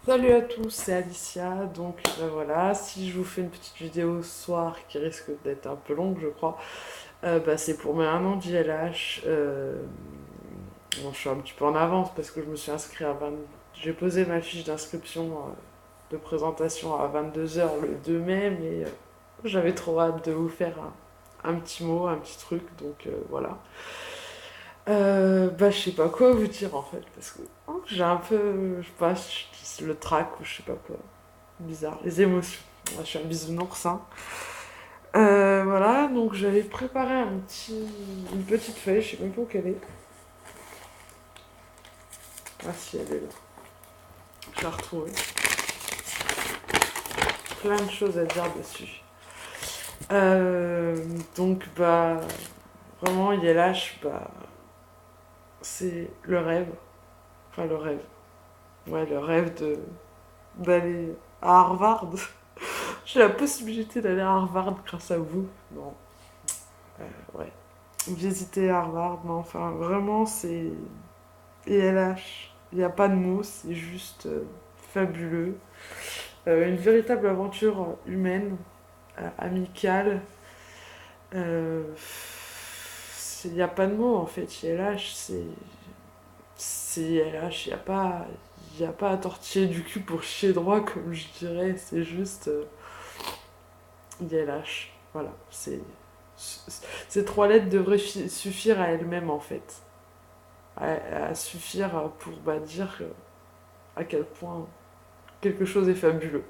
Salut à tous, c'est Alicia. Donc voilà, si je vous fais une petite vidéo ce soir qui risque d'être un peu longue, je crois, c'est pour mes 1 an d'ILH. Bon, je suis un petit peu en avance parce que je me suis inscrit à 20. J'ai posé ma fiche d'inscription de présentation à 22 h le 2 mai, mais j'avais trop hâte de vous faire un petit mot, un petit truc, donc voilà. Je sais pas quoi vous dire en fait, parce que j'ai un peu, je sais pas, le trac ou je sais pas quoi. Bizarre, les émotions. Moi, je suis un bisounours, hein. Voilà, donc j'avais préparé une petite feuille, je sais même pas où qu'elle est. Ah si, elle est là. Je l'ai retrouvée. Plein de choses à dire dessus. Euh, donc, vraiment, il est lâche, c'est le rêve. Enfin, le rêve. Ouais, le rêve d'aller à Harvard. J'ai la possibilité d'aller à Harvard grâce à vous. Non, ouais. Visiter Harvard, non, enfin, vraiment, c'est ILH. Il n'y a pas de mots, c'est juste fabuleux. Une véritable aventure humaine, amicale. Euh, il n'y a pas de mots en fait. Chez LH, c'est LH. Il y a pas à tortiller du cul pour chier droit, comme je dirais. C'est juste ILH. Voilà. Ces 3 lettres devraient suffire à elles-mêmes en fait. À suffire pour dire à quel point quelque chose est fabuleux.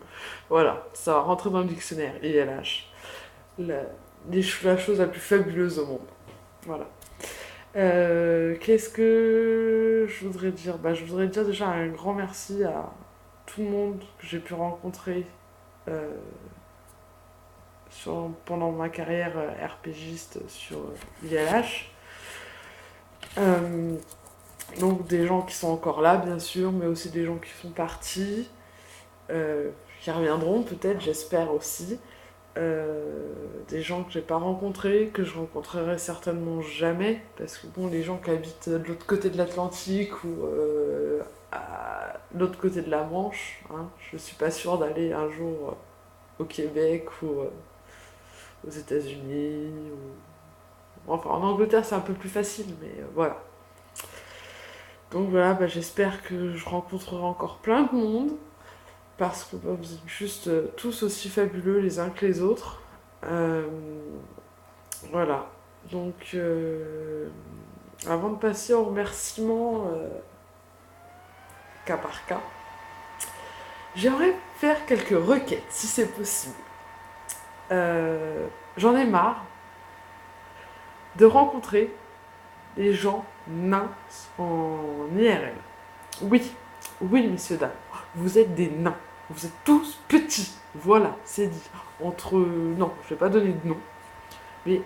Voilà, ça va rentrer dans le dictionnaire, ILH. La, la chose la plus fabuleuse au monde. Voilà. Qu'est-ce que je voudrais dire Je voudrais dire déjà un grand merci à tout le monde que j'ai pu rencontrer euh, pendant ma carrière RPGiste sur ILH. Euh, donc des gens qui sont encore là, bien sûr, mais aussi des gens qui sont partis, qui reviendront peut-être, j'espère aussi. Des gens que j'ai pas rencontrés, que je rencontrerai certainement jamais, parce que bon, les gens qui habitent de l'autre côté de l'Atlantique ou à l'autre côté de la Manche, hein, je suis pas sûre d'aller un jour au Québec ou aux États-Unis. Enfin, en Angleterre, c'est un peu plus facile, mais voilà. Donc voilà, j'espère que je rencontrerai encore plein de monde, parce que vous êtes juste tous aussi fabuleux les uns que les autres. Euh, Voilà. Donc, avant de passer aux remerciements cas par cas, j'aimerais faire quelques requêtes, si c'est possible. J'en ai marre de rencontrer des gens nains en IRL. Oui, oui, messieurs, dames, vous êtes des nains. Vous êtes tous petits. Voilà, c'est dit. Entre. Non, je vais pas donner de nom. Mais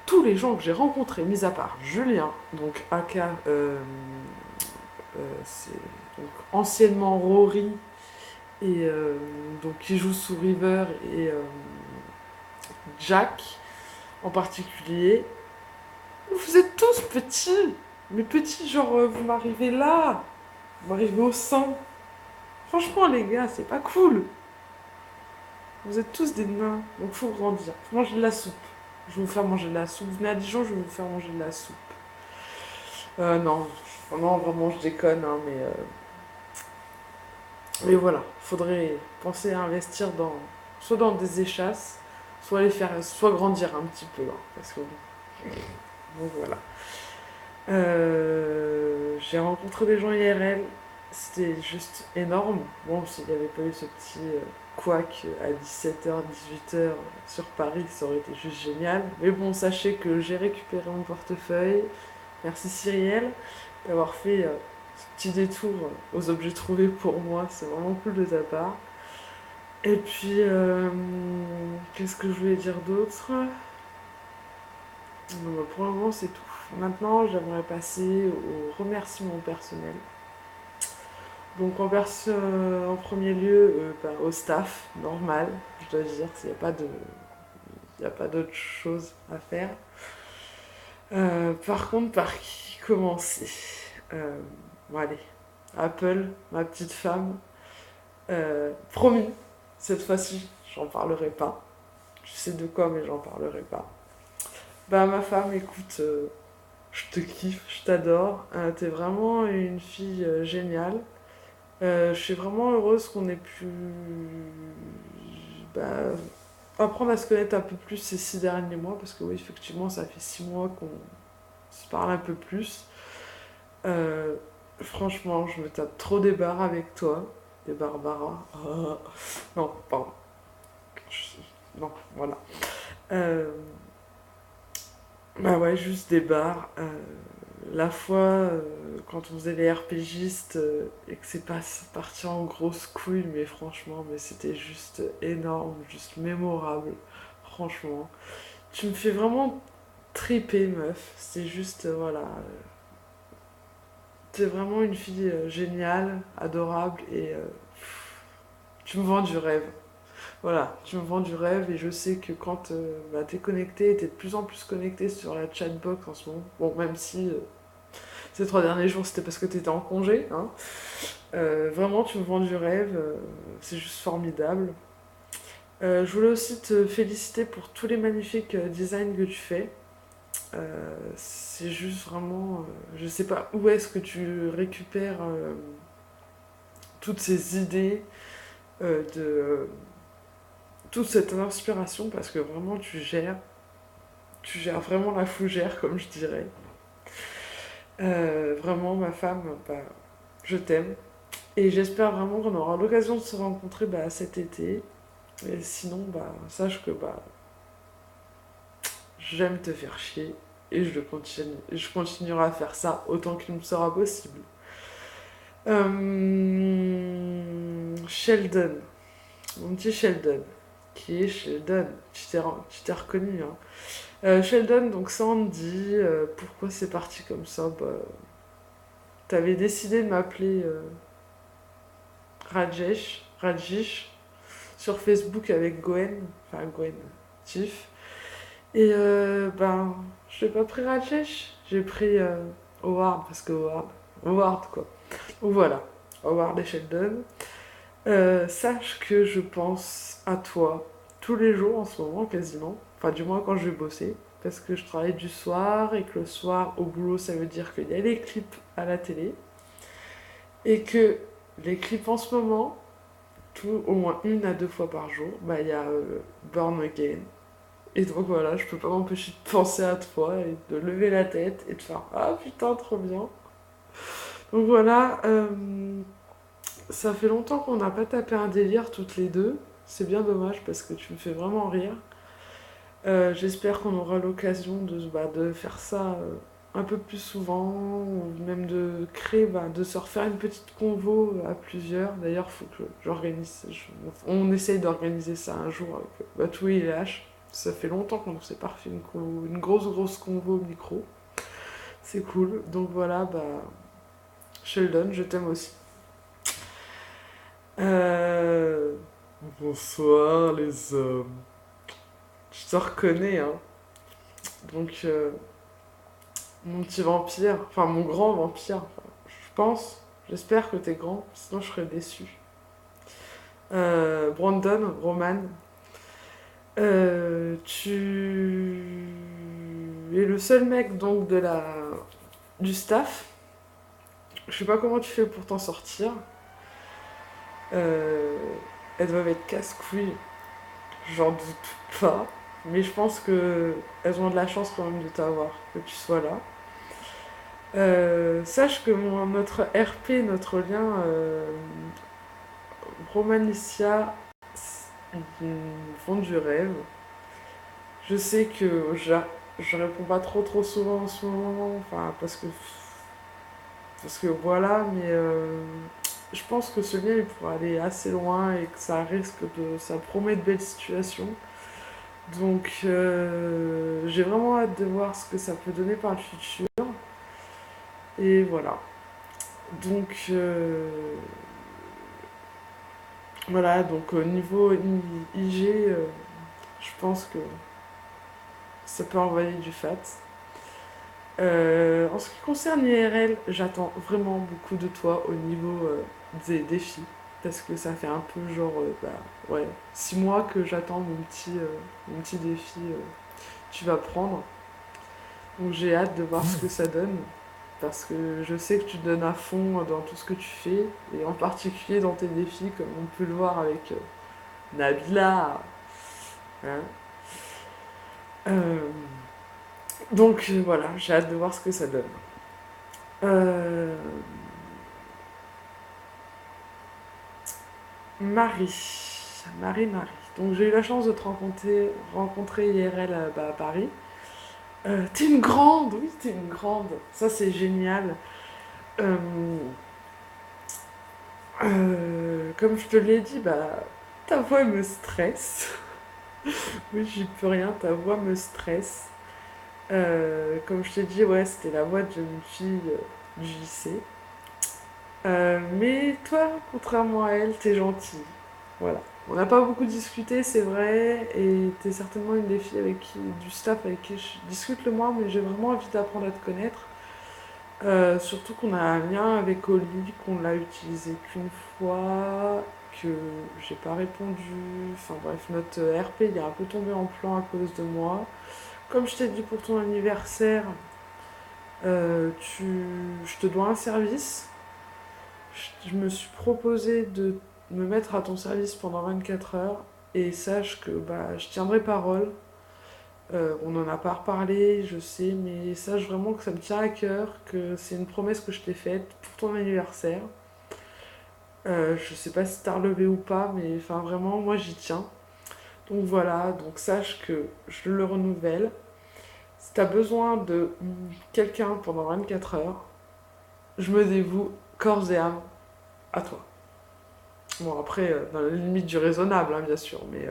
tous les gens que j'ai rencontrés, mis à part Julien, donc aka c'est donc anciennement Rory et donc qui joue sous River et Jack en particulier. Vous êtes tous petits, mais petits genre vous m'arrivez là, vous m'arrivez au sang. Franchement les gars, c'est pas cool. Vous êtes tous des nains, donc faut grandir. Faut manger de la soupe. Je vais vous faire manger de la soupe. Vous venez à Dijon, je vais vous faire manger de la soupe. Non, non, vraiment je déconne, hein, mais voilà, faudrait penser à investir soit dans des échasses, soit les faire, soit grandir un petit peu, hein, parce que bon, voilà. J'ai rencontré des gens IRL, c'était juste énorme. Bon, s'il n'y avait pas eu ce petit couac à 17 h, 18 h sur Paris, ça aurait été juste génial. Mais bon, sachez que j'ai récupéré mon portefeuille. Merci Cyrielle d'avoir fait ce petit détour aux objets trouvés pour moi, c'est vraiment cool de ta part. Et puis, qu'est-ce que je voulais dire d'autre? Pour le moment, c'est tout. Maintenant, j'aimerais passer aux remerciements personnels. Donc, en premier lieu, au staff, normal, je dois dire, il n'y a pas d'autre chose à faire. Par contre, par qui commencer? Bon, allez, Apple, ma petite femme. Promis, cette fois-ci, j'en parlerai pas. Je sais de quoi, mais j'en parlerai pas. Bah, ma femme, écoute, je te kiffe, je t'adore. T'es vraiment une fille géniale. Je suis vraiment heureuse qu'on ait pu bah, apprendre à se connaître un peu plus ces 6 derniers mois, parce que oui, effectivement, ça fait 6 mois qu'on se parle un peu plus. Euh, Franchement, je me tape trop des barres avec toi. Des Barbara. Oh. Non, pardon. Non, voilà. Euh, Bah ouais, juste des barres. La fois, quand on faisait les RPGistes et que c'est pas parti en grosse couille, mais franchement, mais c'était juste énorme, juste mémorable. Franchement. Tu me fais vraiment triper, meuf. C'est juste, voilà. T'es vraiment une fille géniale, adorable et tu me vends du rêve. Voilà, tu me vends du rêve et je sais que quand bah, t'es connecté, t'es de plus en plus connecté sur la chatbox en ce moment. Bon, même si ces 3 derniers jours c'était parce que t'étais en congé, hein. Vraiment, tu me vends du rêve, c'est juste formidable. Je voulais aussi te féliciter pour tous les magnifiques designs que tu fais. C'est juste vraiment. Je sais pas où est-ce que tu récupères toutes ces idées, de toute cette inspiration parce que vraiment tu gères vraiment la fougère comme je dirais. Vraiment ma femme, bah, je t'aime et j'espère vraiment qu'on aura l'occasion de se rencontrer bah, cet été. Et sinon bah sache que bah j'aime te faire chier et je continuerai à faire ça autant qu'il me sera possible. Sheldon, mon petit Sheldon, qui est Sheldon, tu t'es reconnu, hein. Sheldon, donc Sandy, pourquoi c'est parti comme ça bah, t'avais décidé de m'appeler Rajesh, sur Facebook avec Gwen, Tiff. Et ben, je n'ai pas pris Rajesh, j'ai pris Howard, parce que Howard quoi. Donc voilà, Howard et Sheldon. Sache que je pense à toi tous les jours en ce moment, quasiment. Enfin, du moins quand je vais bosser. Parce que je travaille du soir et que le soir au boulot, ça veut dire qu'il y a les clips à la télé. Et que les clips en ce moment, au moins 1 à 2 fois par jour, bah, il y a Born Again. Et donc voilà, je peux pas m'empêcher de penser à toi et de lever la tête et de faire ah putain, trop bien. Donc voilà, ça fait longtemps qu'on n'a pas tapé un délire toutes les deux. C'est bien dommage parce que tu me fais vraiment rire. J'espère qu'on aura l'occasion de faire ça un peu plus souvent, ou même de créer, de se refaire une petite convo à plusieurs. D'ailleurs, faut que on essaye d'organiser ça un jour avec tous les lâches. Ça fait longtemps qu'on ne s'est pas refait une grosse convo au micro. C'est cool. Donc voilà, Sheldon, je t'aime aussi. Euh, Bonsoir les hommes. Je te reconnais, hein. Donc, mon petit vampire, enfin mon grand vampire, enfin, je pense, j'espère que t'es grand, sinon je serais déçue. Brandon, Roman, tu es le seul mec donc du staff. Je sais pas comment tu fais pour t'en sortir. Euh, Elles doivent être casse-couilles, j'en doute pas. Mais je pense que elles ont de la chance quand même de t'avoir, que tu sois là. Sache que notre RP, notre lien Romanicia, ils me font du rêve. Je sais que je réponds pas trop souvent en ce moment, enfin parce que voilà, mais je pense que ce lien il pourrait aller assez loin et que ça promet de belles situations. Donc j'ai vraiment hâte de voir ce que ça peut donner par le futur. Et voilà. Donc voilà, donc au niveau IG, je pense que ça peut envoyer du fat. En ce qui concerne l'IRL, j'attends vraiment beaucoup de toi au niveau des défis. parce que ça fait un peu genre, ouais, 6 mois que j'attends mon petit défi que tu vas prendre. Donc j'ai hâte de voir ce que ça donne, parce que je sais que tu te donnes à fond dans tout ce que tu fais, et en particulier dans tes défis, comme on peut le voir avec Nabila. Hein. Euh, donc voilà, j'ai hâte de voir ce que ça donne. Euh, Marie. Donc j'ai eu la chance de te rencontrer IRL à Paris. T'es une grande, oui, t'es une grande. Ça c'est génial. Euh, comme je te l'ai dit, ta voix me stresse. Oui, j'y peux rien, ta voix me stresse. Comme je t'ai dit, ouais, c'était la voix de jeune fille du lycée. Mais toi, contrairement à elle, t'es gentille. Voilà. On n'a pas beaucoup discuté, c'est vrai, et t'es certainement une des filles du staff avec qui je discute le moins, mais j'ai vraiment envie d'apprendre à te connaître. Surtout qu'on a un lien avec Oli, qu'on l'a utilisé qu'une fois, que j'ai pas répondu. Enfin bref, notre RP il est un peu tombé en plan à cause de moi. Comme je t'ai dit pour ton anniversaire, je te dois un service. Je me suis proposé de me mettre à ton service pendant 24 heures et sache que je tiendrai parole. On en a pas reparlé, je sais, mais sache vraiment que ça me tient à cœur, que c'est une promesse que je t'ai faite pour ton anniversaire. Je sais pas si t'as relevé ou pas, mais enfin vraiment, moi j'y tiens. Donc voilà, donc sache que je le renouvelle. Si t'as besoin de quelqu'un pendant 24 heures, je me dévoue corps et âme à toi. Bon, après, dans la limite du raisonnable, hein, bien sûr, mais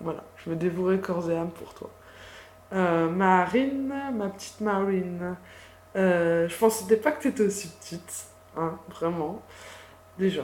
voilà, je me dévouerai corps et âme pour toi. Marine, ma petite Marine, je pensais pas que t'étais aussi petite, hein, vraiment, déjà.